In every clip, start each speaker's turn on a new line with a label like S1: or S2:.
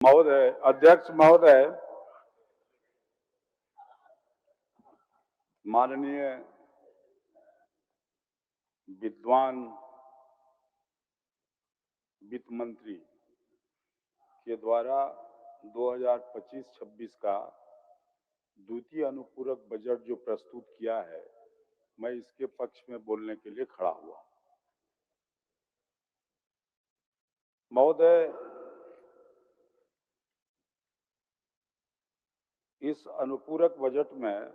S1: महोदय, अध्यक्ष महोदय, माननीय विद्वान वित्त मंत्री के द्वारा 2025-26 का द्वितीय अनुपूरक बजट जो प्रस्तुत किया है, मैं इसके पक्ष में बोलने के लिए खड़ा हुआ। महोदय, इस अनुपूरक बजट में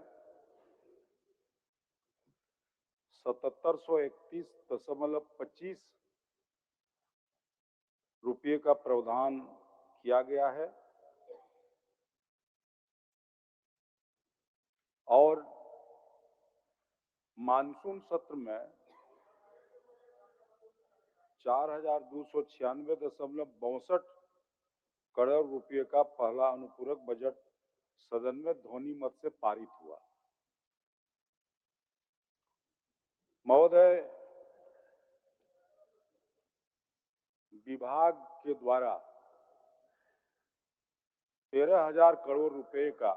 S1: 7731.25 रुपये का प्रावधान किया गया है और मानसून सत्र में 4296.62 करोड़ रुपये का पहला अनुपूरक बजट सदन में ध्वनि मत से पारित हुआ। महोदय, विभाग के द्वारा 13,000 करोड़ रुपए का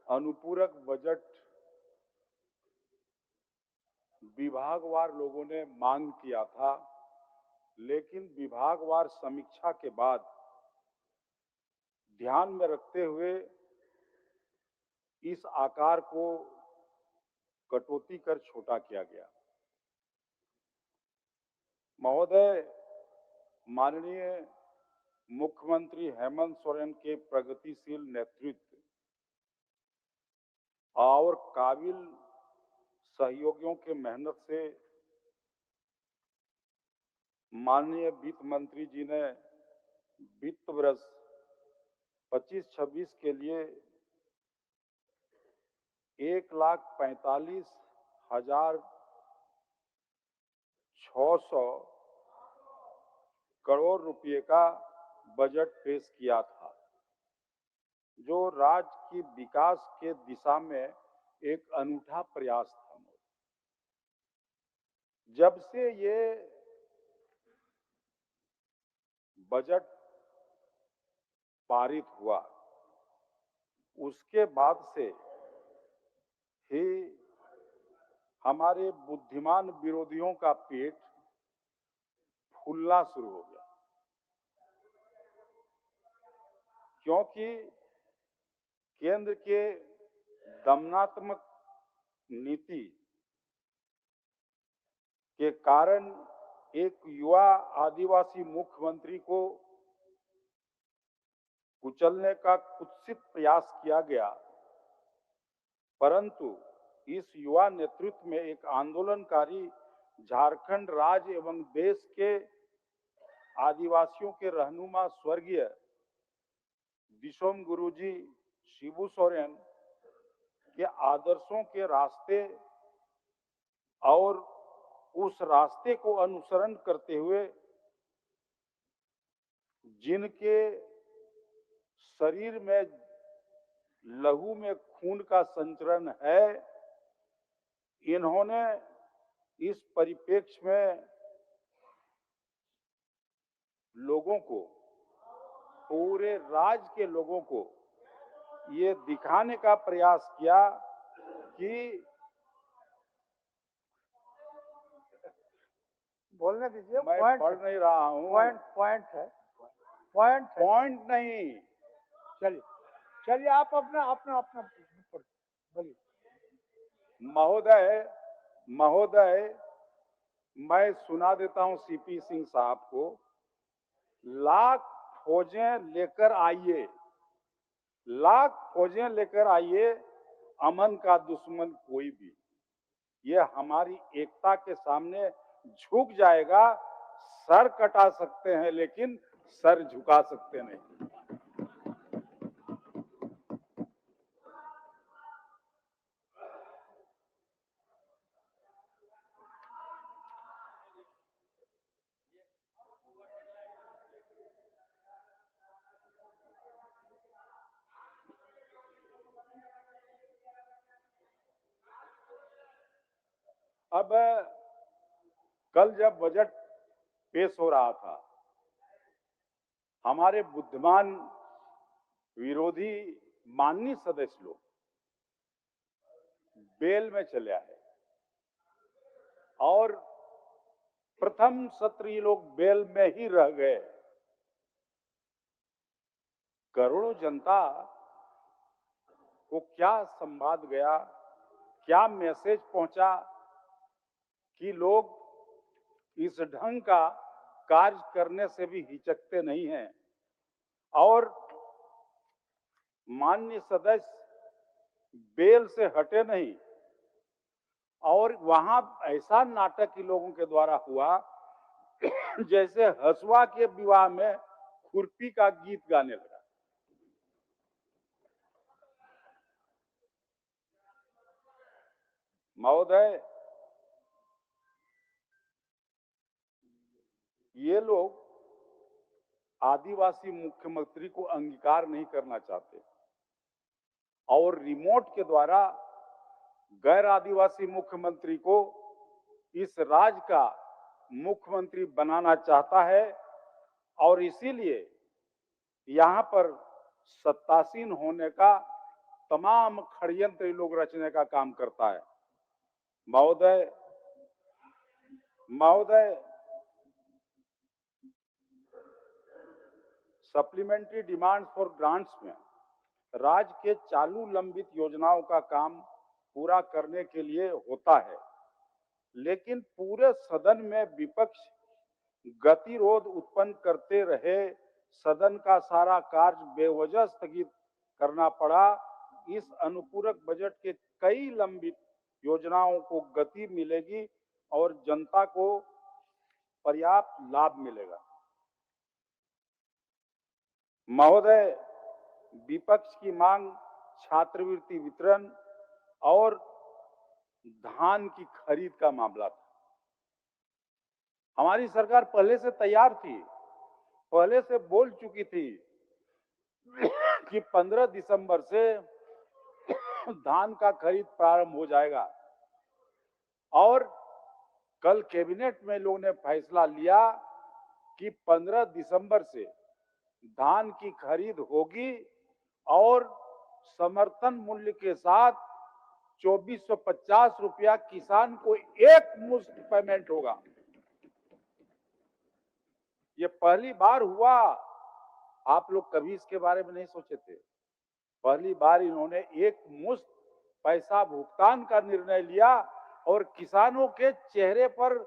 S1: अनुपूरक बजट विभागवार लोगों ने मांग किया था, लेकिन विभागवार समीक्षा के बाद ध्यान में रखते हुए इस आकार को कटौती कर छोटा किया गया। महोदय, माननीय मुख्यमंत्री हेमंत सोरेन के प्रगतिशील नेतृत्व और काबिल सहयोगियों के मेहनत से माननीय वित्त मंत्री जी ने वित्त वर्ष 25-26 के लिए 1,45,600 करोड़ रुपए का बजट पेश किया था, जो राज्य की विकास के दिशा में एक अनूठा प्रयास था। जब से ये बजट पारित हुआ, उसके बाद से ही हमारे बुद्धिमान विरोधियों का पेट फूलना शुरू हो गया, क्योंकि केंद्र के दमनात्मक नीति के कारण एक युवा आदिवासी मुख्यमंत्री को कुचलने का कुत्सित प्रयास किया गया, परंतु इस युवा नेतृत्व में एक आंदोलनकारी झारखंड राज्य एवं देश के आदिवासियों के रहनुमा स्वर्गीय विश्वम गुरुजी शिबू सोरेन के आदर्शों के रास्ते और उस रास्ते को अनुसरण करते हुए जिनके शरीर में लहू में खून का संचरण है, इन्होंने इस परिप्रेक्ष्य में लोगों को, पूरे राज्य के लोगों को ये दिखाने का प्रयास किया कि
S2: बोलने दीजिए।
S1: मैं पढ़ नहीं रहा हूँ। पॉइंट नहीं।
S2: चलिए आप अपना बोलिए।
S1: महोदय, मैं सुना देता हूँ सीपी सिंह साहब को। लाख फौजें लेकर आइए, अमन का दुश्मन कोई भी, ये हमारी एकता के सामने झुक जाएगा। सर कटा सकते हैं, लेकिन सर झुका सकते नहीं। अब कल जब बजट पेश हो रहा था, हमारे बुद्धिमान विरोधी माननीय सदस्य लोग बेल में चले आए और प्रथम सत्र ये लोग बेल में ही रह गए। करोड़ों जनता को क्या संवाद गया, क्या मैसेज पहुंचा कि लोग इस ढंग का कार्य करने से भी हिचकते नहीं हैं और माननीय सदस्य बेल से हटे नहीं और वहां ऐसा नाटक इन लोगों के द्वारा हुआ जैसे हसुआ के विवाह में खुरपी का गीत गाने लगा। महोदय, ये लोग आदिवासी मुख्यमंत्री को अंगीकार नहीं करना चाहते और रिमोट के द्वारा गैर आदिवासी मुख्यमंत्री को इस राज्य का मुख्यमंत्री बनाना चाहता है और इसीलिए यहां पर सत्तासीन होने का तमाम षड्यंत्र लोग रचने का काम करता है। महोदय, सप्लीमेंट्री डिमांड्स फॉर ग्रांट्स में राज्य के चालू लंबित योजनाओं का काम पूरा करने के लिए होता है, लेकिन पूरे सदन में विपक्ष गतिरोध उत्पन्न करते रहे, सदन का सारा कार्य बेवजह स्थगित करना पड़ा। इस अनुपूरक बजट के कई लंबित योजनाओं को गति मिलेगी और जनता को पर्याप्त लाभ मिलेगा। महोदय, विपक्ष की मांग छात्रवृत्ति वितरण और धान की खरीद का मामला था। हमारी सरकार पहले से तैयार थी, पहले से बोल चुकी थी कि 15 दिसंबर से धान का खरीद प्रारंभ हो जाएगा और कल कैबिनेट में लोगों ने फैसला लिया कि 15 दिसंबर से धान की खरीद होगी और समर्थन मूल्य के साथ 2450 रुपया किसान को एक मुश्त पेमेंट होगा। ये पहली बार हुआ, आप लोग कभी इसके बारे में नहीं सोचे थे। पहली बार इन्होंने एक मुश्त पैसा भुगतान का निर्णय लिया और किसानों के चेहरे पर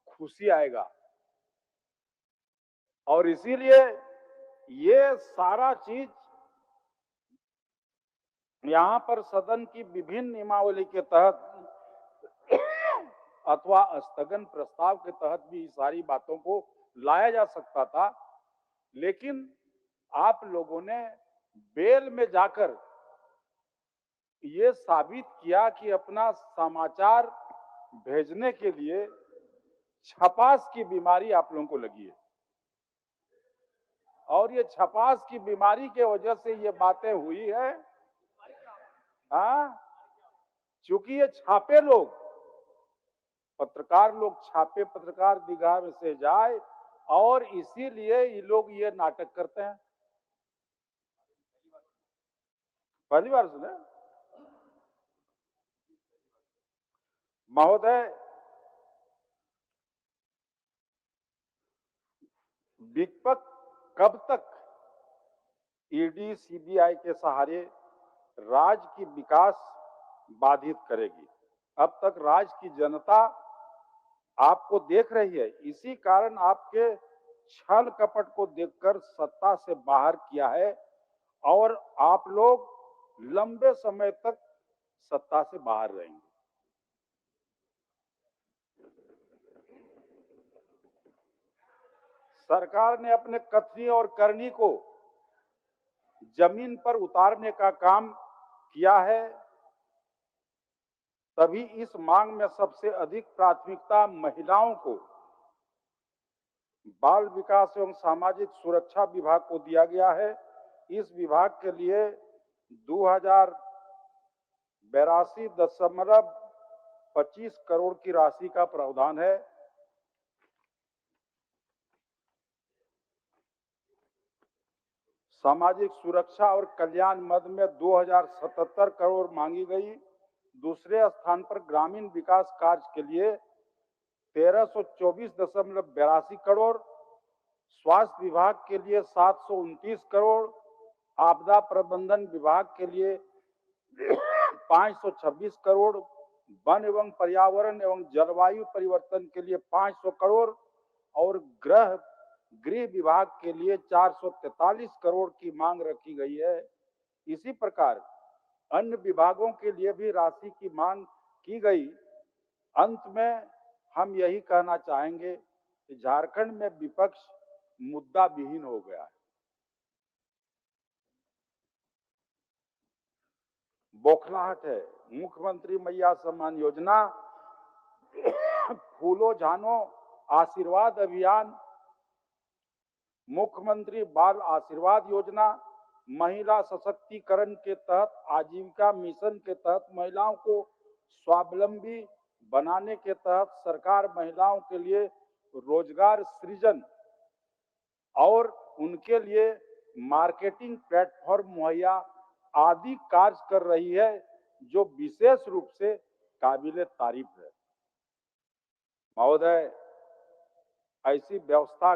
S1: खुशी आएगा और इसीलिए ये सारा चीज यहां पर सदन की विभिन्न नियमावली के तहत अथवा स्थगन प्रस्ताव के तहत भी सारी बातों को लाया जा सकता था, लेकिन आप लोगों ने बेल में जाकर ये साबित किया कि अपना समाचार भेजने के लिए छपास की बीमारी आप लोगों को लगी है और ये छपास की बीमारी के वजह से ये बातें हुई है। चूंकि ये छापे लोग, पत्रकार लोग छापे पत्रकार दीघा में से जाए और इसीलिए ये लोग ये नाटक करते हैं। पहली बार सुने? महोदय, विपक्ष कब तक ईडी सीबीआई के सहारे राज्य की विकास बाधित करेगी? अब तक राज्य की जनता आपको देख रही है, इसी कारण आपके छल कपट को देखकर सत्ता से बाहर किया है और आप लोग लंबे समय तक सत्ता से बाहर रहेंगे। सरकार ने अपने कथनी और करनी को जमीन पर उतारने का काम किया है, तभी इस मांग में सबसे अधिक प्राथमिकता महिलाओं को बाल विकास एवं सामाजिक सुरक्षा विभाग को दिया गया है। इस विभाग के लिए 2082.25 करोड़ की राशि का प्रावधान है। सामाजिक सुरक्षा और कल्याण मद में 2077 करोड़ मांगी गई। दूसरे स्थान पर ग्रामीण विकास कार्य के लिए 1324.82 करोड़, स्वास्थ्य विभाग के लिए 729 करोड़, आपदा प्रबंधन विभाग के लिए 526 करोड़, वन एवं पर्यावरण एवं जलवायु परिवर्तन के लिए 500 करोड़ और गृह विभाग के लिए 443 करोड़ की मांग रखी गई है। इसी प्रकार अन्य विभागों के लिए भी राशि की मांग की गई। अंत में हम यही कहना चाहेंगे कि झारखंड में विपक्ष मुद्दा विहीन हो गया है। बौखलाहट है। मुख्यमंत्री मैया सम्मान योजना, फूलो झानो आशीर्वाद अभियान, मुख्यमंत्री बाल आशीर्वाद योजना, महिला सशक्तिकरण के तहत आजीविका मिशन के तहत महिलाओं को स्वावलंबी बनाने के तहत सरकार महिलाओं के लिए रोजगार सृजन और उनके लिए मार्केटिंग प्लेटफॉर्म मुहैया आदि कार्य कर रही है, जो विशेष रूप से काबिले तारीफ है। महोदय, ऐसी व्यवस्था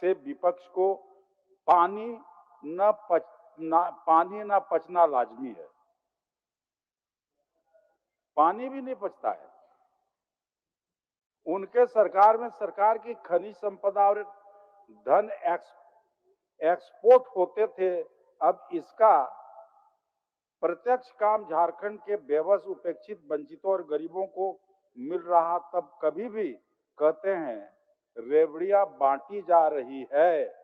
S1: से विपक्ष को पानी न पचना लाजमी है। पानी भी नहीं पचता है। उनके सरकार में सरकार की खनिज संपदा और धन एक्सपोर्ट होते थे। अब इसका प्रत्यक्ष काम झारखंड के बेबस, उपेक्षित, वंचितों और गरीबों को मिल रहा, तब कभी भी कहते हैं रेवड़ियां बांटी जा रही है।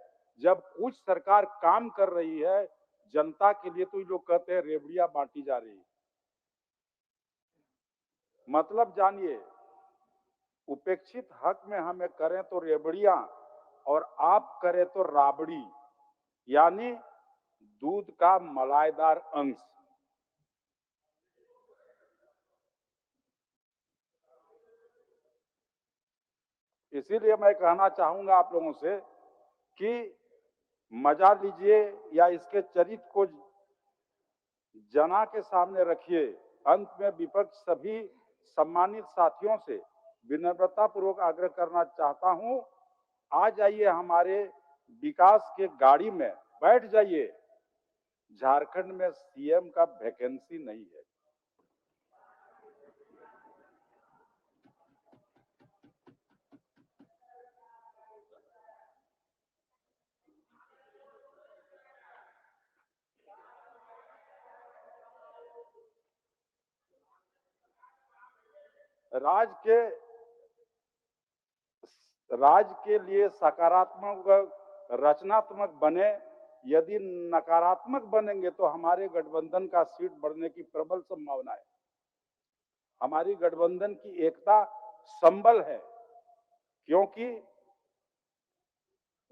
S1: जब कुछ सरकार काम कर रही है जनता के लिए, तो ये लोग कहते हैं रेवड़ियां बांटी जा रही है। मतलब जानिए, उपेक्षित हक में हमें करें तो रेवड़ियां और आप करें तो राबड़ी, यानी दूध का मलाईदार अंश। इसीलिए मैं कहना चाहूंगा आप लोगों से कि मजा लीजिए या इसके चरित्र को जना के सामने रखिए। अंत में विपक्ष सभी सम्मानित साथियों से विनम्रता पूर्वक आग्रह करना चाहता हूं, आ जाइए हमारे विकास के गाड़ी में, बैठ जाइए। झारखंड में सीएम का वैकेंसी नहीं है। राज्य के लिए सकारात्मक रचनात्मक बने। यदि नकारात्मक बनेंगे तो हमारे गठबंधन का सीट बढ़ने की प्रबल संभावना है। हमारी गठबंधन की एकता संबल है, क्योंकि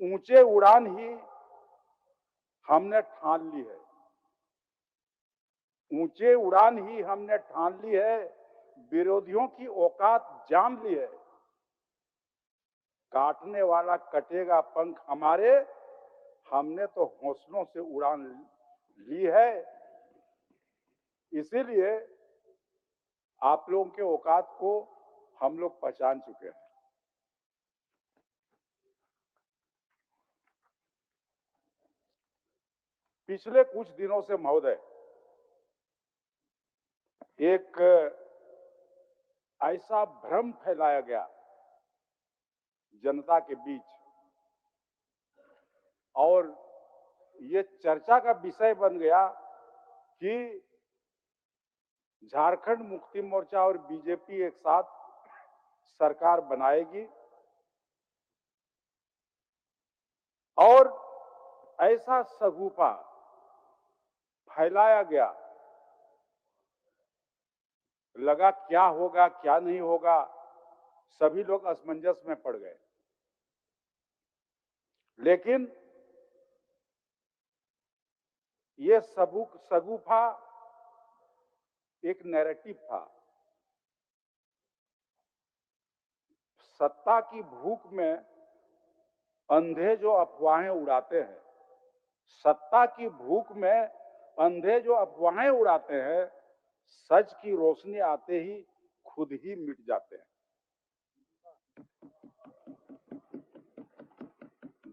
S1: ऊंचे उड़ान ही हमने ठान ली है। ऊंचे उड़ान ही हमने ठान ली है, विरोधियों की औकात जान ली है। काटने वाला कटेगा पंख हमारे, हमने तो हौसलों से उड़ान ली है। इसीलिए आप लोगों के औकात को हम लोग पहचान चुके हैं। पिछले कुछ दिनों से महोदय एक ऐसा भ्रम फैलाया गया जनता के बीच, और ये चर्चा का विषय बन गया कि झारखंड मुक्ति मोर्चा और बीजेपी एक साथ सरकार बनाएगी, और ऐसा सगुफा फैलाया गया। लगा क्या होगा क्या नहीं होगा, सभी लोग असमंजस में पड़ गए। लेकिन ये सगुफा एक नैरेटिव था। सत्ता की भूख में अंधे जो अफवाहें उड़ाते हैं, सत्ता की भूख में अंधे जो अफवाहें उड़ाते हैं, सच की रोशनी आते ही खुद ही मिट जाते हैं।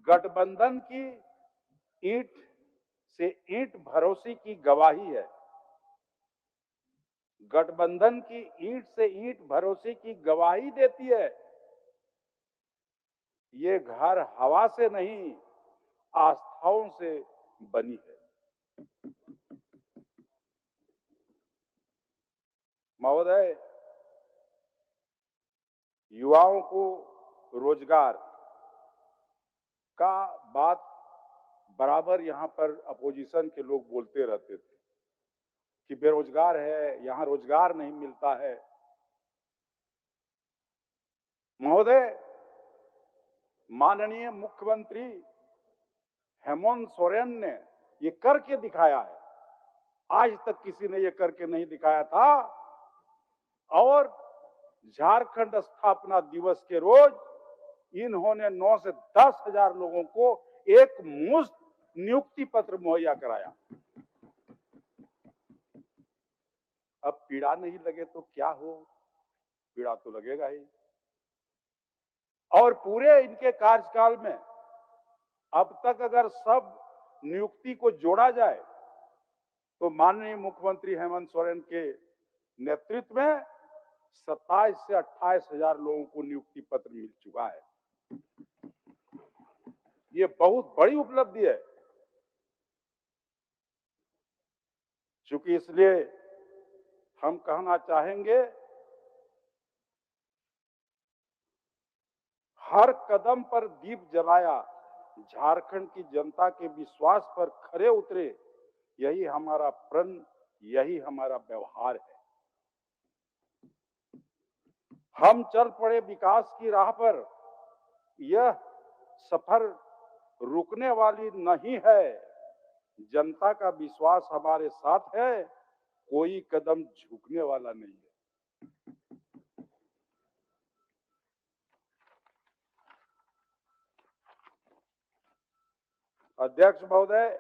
S1: गठबंधन की ईंट से ईंट भरोसे की गवाही है। गठबंधन की ईंट से ईंट भरोसे की गवाही देती है। ये घर हवा से नहीं, आस्थाओं से बनी है। महोदय, युवाओं को रोजगार का बात बराबर यहां पर अपोजिशन के लोग बोलते रहते थे कि बेरोजगार है, यहां रोजगार नहीं मिलता है। महोदय, माननीय मुख्यमंत्री हेमंत सोरेन ने ये करके दिखाया है। आज तक किसी ने ये करके नहीं दिखाया था। और झारखंड स्थापना दिवस के रोज इन्होंने 9 से 10 हजार लोगों को एक मुश्त नियुक्ति पत्र मुहैया कराया। अब पीड़ा नहीं लगे तो क्या हो, पीड़ा तो लगेगा ही। और पूरे इनके कार्यकाल में अब तक अगर सब नियुक्ति को जोड़ा जाए तो माननीय मुख्यमंत्री हेमंत सोरेन के नेतृत्व में 27 से 28 हजार लोगों को नियुक्ति पत्र मिल चुका है। ये बहुत बड़ी उपलब्धि है। चूंकि इसलिए हम कहना चाहेंगे, हर कदम पर दीप जलाया, झारखंड की जनता के विश्वास पर खरे उतरे, यही हमारा प्रण, यही हमारा व्यवहार है। हम चल पड़े विकास की राह पर। यह सफर रुकने वाली नहीं है। जनता का विश्वास हमारे साथ है, कोई कदम झुकने वाला नहीं है। अध्यक्ष महोदय,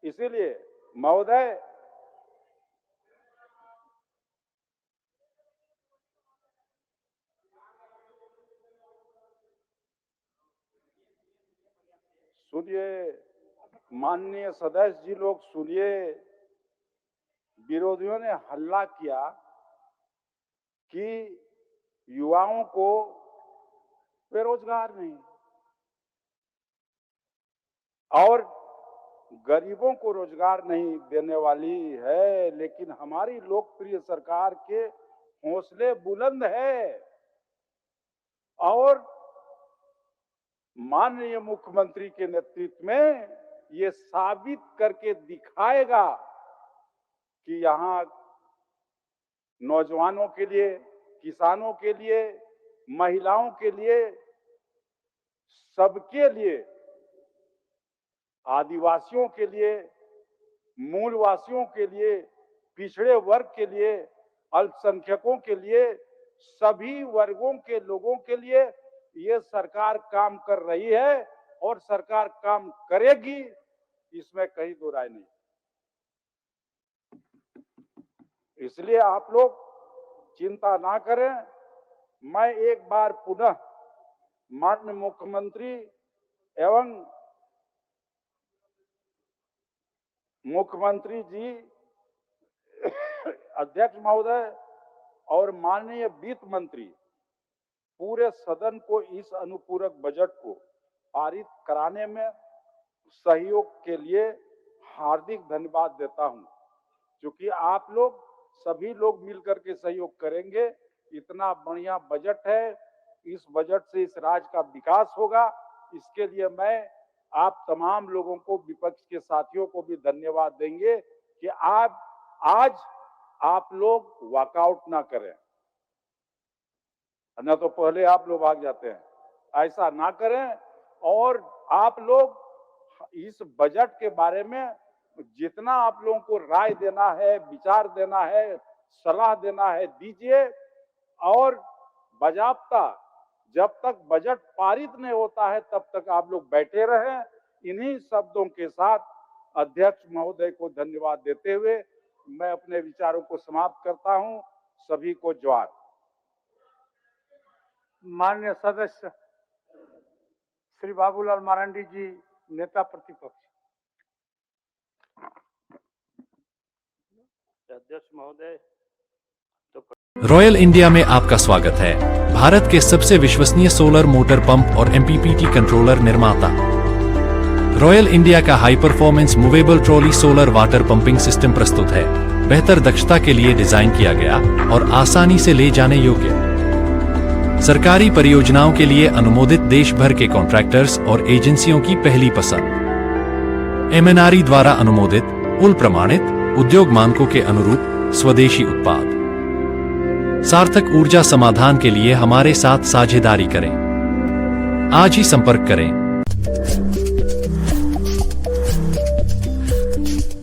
S1: इसीलिए महोदय, सुनिए, माननीय सदस्य जी लोग सुनिए। विरोधियों ने हल्ला किया कि युवाओं को बेरोजगार नहीं और गरीबों को रोजगार नहीं देने वाली है, लेकिन हमारी लोकप्रिय सरकार के हौसले बुलंद है और माननीय मुख्यमंत्री के नेतृत्व में ये साबित करके दिखाएगा कि यहां नौजवानों के लिए, किसानों के लिए, महिलाओं के लिए, सबके लिए, आदिवासियों के लिए, मूलवासियों के लिए, पिछड़े वर्ग के लिए, अल्पसंख्यकों के लिए, सभी वर्गों के लोगों के लिए ये सरकार काम कर रही है और सरकार काम करेगी, इसमें कहीं दो राय नहीं। इसलिए आप लोग चिंता ना करें। मैं एक बार पुनः माननीय मुख्यमंत्री एवं मुख्यमंत्री जी, अध्यक्ष महोदय और माननीय वित्त मंत्री, पूरे सदन को इस अनुपूरक बजट को पारित कराने में सहयोग के लिए हार्दिक धन्यवाद देता हूं। क्योंकि आप लोग सभी लोग मिलकर के सहयोग करेंगे। इतना बढ़िया बजट है, इस बजट से इस राज्य का विकास होगा। इसके लिए मैं आप तमाम लोगों को, विपक्ष के साथियों को भी धन्यवाद देंगे कि आज आप लोग वॉकआउट ना करें, न तो पहले आप लोग भाग जाते हैं। ऐसा ना करें और आप लोग इस बजट के बारे में जितना आप लोगों को राय देना है, विचार देना है, सलाह देना है, दीजिए। और बाजाब्ता जब तक बजट पारित नहीं होता है तब तक आप लोग बैठे रहें। इन्हीं शब्दों के साथ अध्यक्ष महोदय को धन्यवाद देते हुए मैं अपने विचारों को समाप्त करता हूं। सभी को जोहार।
S2: माननीय सदस्य श्री बाबूलाल मारांडी जी, नेता प्रतिपक्ष।
S3: अध्यक्ष महोदय,
S4: रॉयल इंडिया में आपका स्वागत है। भारत के सबसे विश्वसनीय सोलर मोटर पंप और एमपीपीटी कंट्रोलर निर्माता रॉयल इंडिया का high performance movable trolley solar water pumping system प्रस्तुत है। बेहतर दक्षता के लिए डिजाइन किया गया और आसानी से ले जाने योग्य। सरकारी परियोजनाओं के लिए अनुमोदित देश भर के कॉन्ट्रैक्टर्स और एजेंसियों की पहली पसंद। एमएनआरई द्वारा अनुमोदित, उल प्रमाणित, उद्योग मानकों के अनुरूप स्वदेशी उत्पाद। सार्थक ऊर्जा समाधान के लिए हमारे साथ साझेदारी करें। आज ही संपर्क करें।